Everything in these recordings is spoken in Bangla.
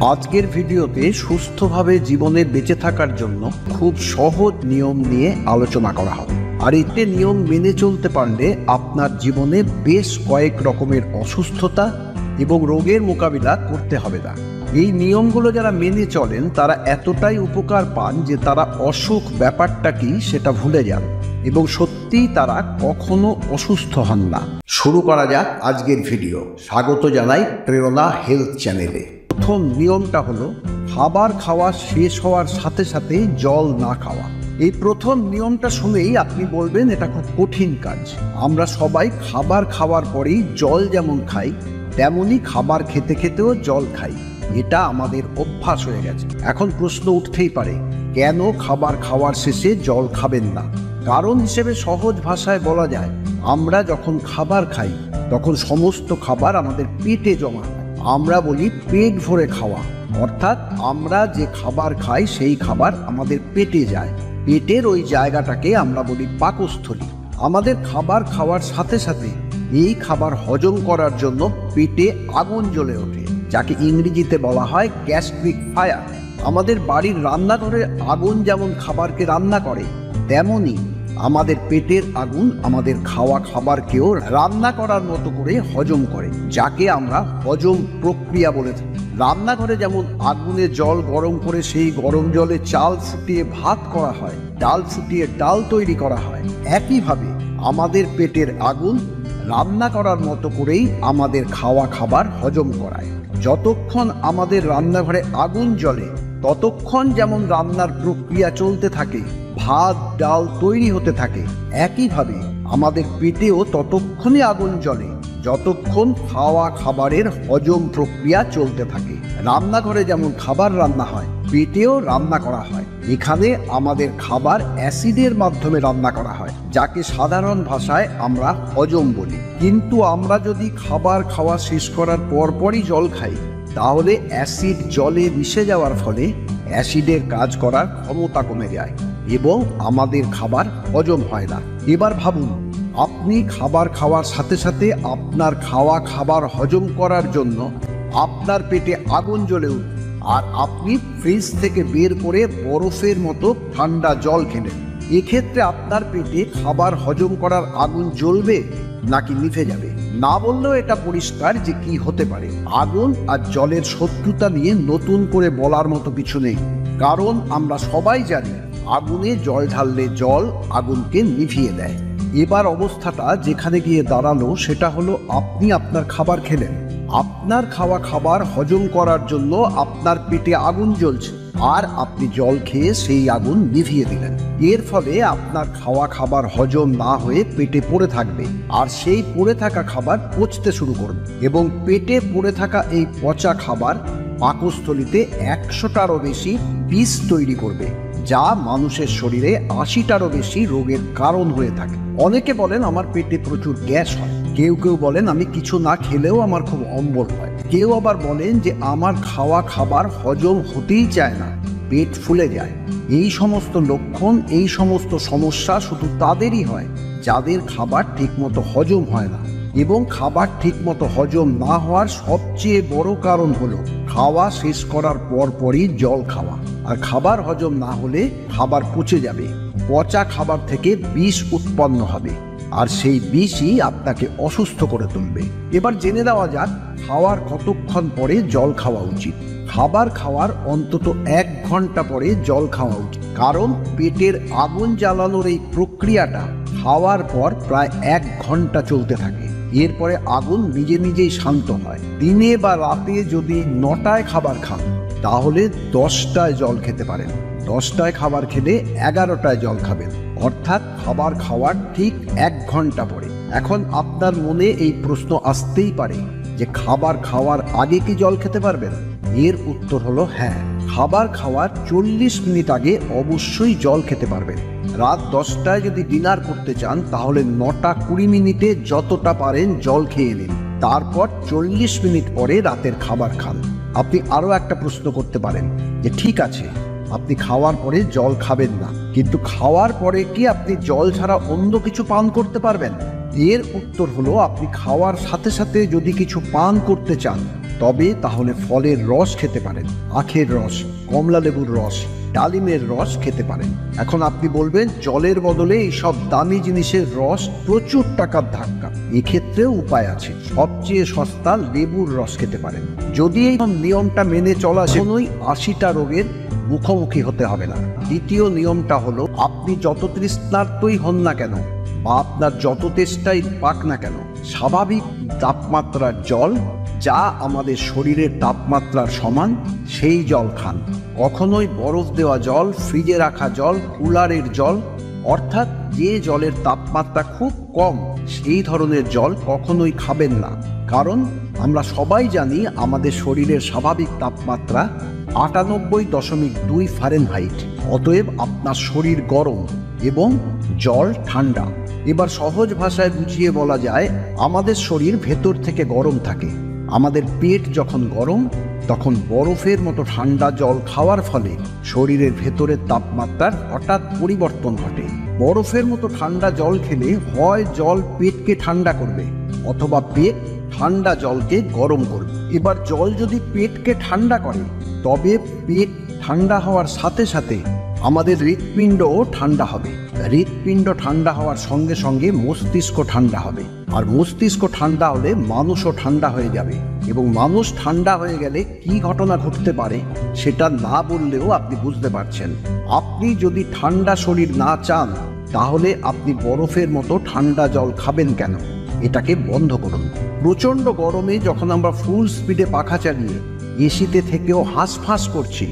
আজকের ভিডিওতে সুস্থভাবে জীবনে বেঁচে থাকার জন্য খুব সহজ নিয়ম নিয়ে আলোচনা করা হবে। আর এতে নিয়ম মেনে চলতে পারলে আপনার জীবনে বেশ কয়েক রকমের অসুস্থতা এবং রোগের মোকাবিলা করতে হবে না। এই নিয়মগুলো যারা মেনে চলেন তারা এতটাই উপকার পান যে তারা অসুখ ব্যাপারটা কি সেটা ভুলে যান এবং সত্যিই তারা কখনো অসুস্থ হন না। শুরু করা যাক আজকের ভিডিও। স্বাগত জানাই প্রেরণা হেলথ চ্যানেলে। প্রথম নিয়মটা হলো খাবার খাওয়া শেষ হওয়ার সাথে সাথে জল না খাওয়া। এই প্রথম নিয়মটা শুনেই আপনি বলবেন এটা খুব কঠিন কাজ। আমরা সবাই খাবার খাওয়ার পরেই জল যেমন খাই তেমনি খাবার খেতে খেতেও জল খাই। এটা আমাদের অভ্যাস হয়ে গেছে। এখন প্রশ্ন উঠতেই পারে, কেন খাবার খাওয়ার শেষে জল খাবেন না? কারণ হিসেবে সহজ ভাষায় বলা যায়, আমরা যখন খাবার খাই তখন সমস্ত খাবার আমাদের পেটে জমা হয়। আমরা বলি পেট ভরে খাওয়া, অর্থাৎ আমরা যে খাবার খাই সেই খাবার আমাদের পেটে যায়। পেটের ওই জায়গাটাকে আমরা বলি পাকস্থলী। আমাদের খাবার খাওয়ার সাথে সাথে এই খাবার হজম করার জন্য পেটে আগুন জ্বলে ওঠে, যাকে ইংরেজিতে বলা হয় গ্যাস্ট্রিক ফায়ার। আমাদের বাড়ির রান্নাঘরে আগুন যেমন খাবারকে রান্না করে, তেমনি আমাদের পেটের আগুন আমাদের খাওয়া খাবারকেও রান্না করার মতো করে হজম করে, যাকে আমরা হজম প্রক্রিয়া বলে থাকি। রান্নাঘরে যেমন আগুনে জল গরম করে সেই গরম জলে চাল ফুটিয়ে ভাত করা হয়, ডাল ফুটিয়ে ডাল তৈরি করা হয়, একইভাবে আমাদের পেটের আগুন রান্না করার মতো করেই আমাদের খাওয়া খাবার হজম করায়। যতক্ষণ আমাদের রান্নাঘরে আগুন জ্বলে ততক্ষণ যেমন রান্নার প্রক্রিয়া চলতে থাকে, ভাত ডাল তৈরি হতে থাকে, একইভাবে আমাদের পেটেও ততক্ষণই আগুন জ্বলে যতক্ষণ খাওয়া খাবারের হজম প্রক্রিয়া চলতে থাকে। রান্নাঘরে যেমন খাবার রান্না হয়, পেটেও রান্না করা হয়। এখানে আমাদের খাবার অ্যাসিডের মাধ্যমে রান্না করা হয়, যাকে সাধারণ ভাষায় আমরা হজম বলি। কিন্তু আমরা যদি খাবার খাওয়া শেষ করার পরপরই জল খাই, তাহলে অ্যাসিড জলে মিশে যাওয়ার ফলে অ্যাসিডের কাজ করার ক্ষমতা কমে যায় এবং আমাদের খাবার হজম হয় না। এবার ভাবুন, আপনি খাবার খাওয়ার সাথে সাথে আপনার খাওয়া খাবার হজম করার জন্য আপনার পেটে আগুন জ্বলে উঠল, আর আপনি ফ্রিজ থেকে বের করে বরফের মতো ঠান্ডা জল খেলেন। এক্ষেত্রে আপনার পেটে খাবার হজম করার আগুন জ্বলবে নাকি নিভে যাবে? না বললেও এটা পরিষ্কার যে কি হতে পারে। আগুন আর জলের শত্রুতা নিয়ে নতুন করে বলার মতো কিছু নেই, কারণ আমরা সবাই জানি আগুনে জল ঢাললে জল আগুনকে নিভিয়ে দেয়। এবার অবস্থাটা যেখানে গিয়ে দাঁড়ালো সেটা হলো, আপনি আপনার খাবার খেলেন, আপনার খাওয়া খাবার হজম করার জন্য আপনার পেটে আগুন জ্বলছে, আর আপনি জল খেয়ে সেই আগুন নিভিয়ে দিলেন। এর ফলে আপনার খাওয়া খাবার হজম না হয়ে পেটে পড়ে থাকবে, আর সেই পড়ে থাকা খাবার পচতে শুরু করবে এবং পেটে পড়ে থাকা এই পচা খাবার পাকস্থলীতে 100টারও বেশি বিষ তৈরি করবে, যা মানুষের শরীরে 80টারও বেশি রোগের কারণ হয়ে থাকে। অনেকে বলেন আমার পেটে প্রচুর গ্যাস হয়, কেউ কেউ বলেন আমি কিছু না খেলেও আমার খুব অম্বল হয়, কেউ আবার বলেন যে আমার খাওয়া খাবার হজম হতেই চায় না, পেট ফুলে যায়। এই সমস্ত লক্ষণ, এই সমস্ত সমস্যা শুধু তাদেরই হয় যাদের খাবার ঠিকমতো হজম হয় না। এবং খাবার ঠিকমতো হজম না হওয়ার সবচেয়ে বড় কারণ হলো খাওয়া শেষ করার পরপরই জল খাওয়া। আর খাবার হজম না হলে খাবার পচে যাবে, পচা খাবার থেকে বিষ উৎপন্ন হবে, আর সেই বিষই আপনাকে অসুস্থ করে তুলবে। এবার জেনে দেওয়া যাক খাওয়ার কতক্ষণ পরে জল খাওয়া উচিত। খাবার খাওয়ার অন্তত 1 ঘন্টা পরে জল খাওয়া উচিত, কারণ পেটের আগুন জ্বালানোর এই প্রক্রিয়াটা খাওয়ার পর প্রায় 1 ঘন্টা চলতে থাকে। এরপরে আগুন নিজে নিজেই শান্ত হয়। দিনে বা রাতে যদি 9টায় খাবার খান, তাহলে 10টায় জল খেতে পারেন। 10টায় খাবার খেলে 11টায় জল খাবেন, অর্থাৎ খাবার খাওয়ার ঠিক 1 ঘন্টা পরে। এখন আপনার মনে এই প্রশ্ন আসতেই পারে যে খাবার খাওয়ার আগে কি জল খেতে পারবেন? এর উত্তর হলো হ্যাঁ, খাবার খাওয়ার 40 মিনিট আগে অবশ্যই জল খেতে পারবেন। রাত 10টায় যদি ডিনার করতে চান, তাহলে 9টা 20 মিনিটে যতটা পারেন জল খেয়ে নিন, তারপর 40 মিনিট পরে রাতের খাবার খান। আপনি আরও একটা প্রশ্ন করতে পারেন যে ঠিক আছে, আপনি খাওয়ার পরে জল খাবেন না, কিন্তু খাওয়ার পরে কি আপনি জল ছাড়া অন্য কিছু পান করতে পারবেন? এর উত্তর হলো, আপনি খাওয়ার সাথে সাথে যদি কিছু পান করতে চান, তবে তাহলে ফলের রস খেতে পারেন, আখের রস, কমলা লেবুর রস, ডালিমের রস খেতে পারেন। এখন আপনি বলবেন জলের বদলে এইসব দামি জিনিসের রস প্রচুর টাকার ধাক্কা। এক্ষেত্রেও উপায় আছে, সবচেয়ে সস্তা লেবুর রস খেতে পারেন। যদি এই নিয়মটা মেনে চলা কোনোই 80টা রোগের মুখোমুখি হতে হবে না। দ্বিতীয় নিয়মটা হলো, আপনি যত তৃষ্ণার্তই হন না কেন বা আপনার যত তেষ্টাই পাক না কেন, স্বাভাবিক তাপমাত্রার জল, যা আমাদের শরীরের তাপমাত্রার সমান, সেই জল খান। কখনোই বরফ দেওয়া জল, ফ্রিজে রাখা জল, কুলারের জল, অর্থাৎ যে জলের তাপমাত্রা খুব কম সেই ধরনের জল কখনোই খাবেন না। কারণ আমরা সবাই জানি আমাদের শরীরের স্বাভাবিক তাপমাত্রা 98.2 ফারেনহাইট। অতএব আপনার শরীর গরম এবং জল ঠান্ডা। এবার সহজ ভাষায় বুঝিয়ে বলা যায়, আমাদের শরীর ভেতর থেকে গরম থাকে। আমাদের পেট যখন গরম, তখন বরফের মতো ঠান্ডা জল খাওয়ার ফলে শরীরের ভেতরের তাপমাত্রার হঠাৎ পরিবর্তন ঘটে। বরফের মতো ঠান্ডা জল খেলে হয় জল পেটকে ঠান্ডা করবে, অথবা পেট ঠান্ডা জলকে গরম করবে। এবার জল যদি পেটকে ঠান্ডা করে, তবে পেট ঠান্ডা হওয়ার সাথে সাথে আমাদের হৃৎপিণ্ডও ঠান্ডা হবে। হৃৎপিণ্ড ঠান্ডা হওয়ার সঙ্গে সঙ্গে মস্তিষ্ক ঠান্ডা হবে, আর মস্তিষ্ক ঠান্ডা হলে মানুষও ঠান্ডা হয়ে যাবে। এবং মানুষ ঠান্ডা হয়ে গেলে কি ঘটনা ঘটতে পারে সেটা না বললেও আপনি বুঝতে পারছেন। আপনি যদি ঠান্ডা শরীর না চান, তাহলে আপনি বরফের মতো ঠান্ডা জল খাবেন কেন? এটাকে বন্ধ করুন। প্রচণ্ড গরমে যখন আমরা ফুল স্পিডে পাখা চালিয়ে এসিতে থেকেও হাঁসফাঁস করছি,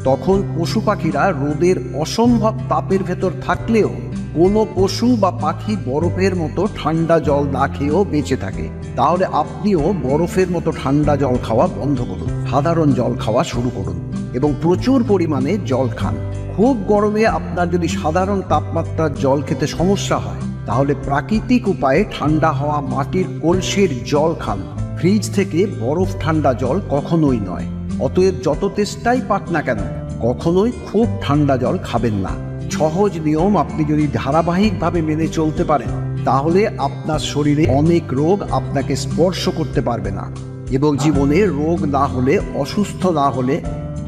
তখন পশু পাখিরা রোদের অসম্ভব তাপের ভেতর থাকলেও কোনো পশু বা পাখি বরফের মতো ঠান্ডা জল না খেয়েও বেঁচে থাকে। তাহলে আপনিও বরফের মতো ঠান্ডা জল খাওয়া বন্ধ করুন, সাধারণ জল খাওয়া শুরু করুন এবং প্রচুর পরিমাণে জল খান। খুব গরমে আপনার যদি সাধারণ তাপমাত্রার জল খেতে সমস্যা হয়, তাহলে প্রাকৃতিক উপায়ে ঠান্ডা হওয়া মাটির কলসির জল খান। ফ্রিজ থেকে বরফ ঠান্ডা জল কখনোই নয়। অতএব যত তেষ্টাই পাক না কেন, কখনোই খুব ঠান্ডা জল খাবেন না। সহজ নিয়ম আপনি যদি ধারাবাহিকভাবে মেনে চলতে পারেন, তাহলে আপনার শরীরে অনেক রোগ আপনাকে স্পর্শ করতে পারবে না। এবং জীবনে রোগ না হলে, অসুস্থ না হলে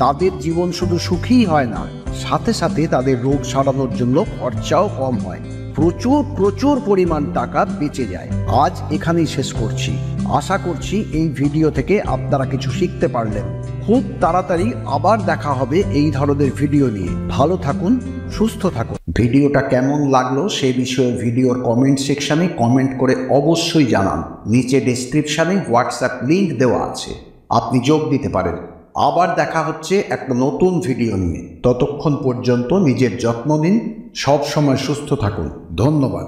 তাদের জীবন শুধু সুখীই হয় না, সাথে সাথে তাদের রোগ সারানোর জন্য খরচাও কম হয়। প্রচুর পরিমাণ টাকা বেঁচে যায়। আজ এখানেই শেষ করছি। আশা করছি এই ভিডিও থেকে আপনারা কিছু শিখতে পারলেন। খুব তাড়াতাড়ি আবার দেখা হবে এই ধরনের ভিডিও নিয়ে। ভালো থাকুন, সুস্থ থাকুন। ভিডিওটা কেমন লাগলো সে বিষয়ে ভিডিওর কমেন্ট সেকশনে কমেন্ট করে অবশ্যই জানান। নিচে ডেসক্রিপশনে হোয়াটসঅ্যাপ লিঙ্ক দেওয়া আছে, আপনি যোগ দিতে পারেন। আবার দেখা হচ্ছে একটা নতুন ভিডিও নিয়ে। ততক্ষণ পর্যন্ত নিজের যত্ন নিন, সব সময় সুস্থ থাকুন। ধন্যবাদ।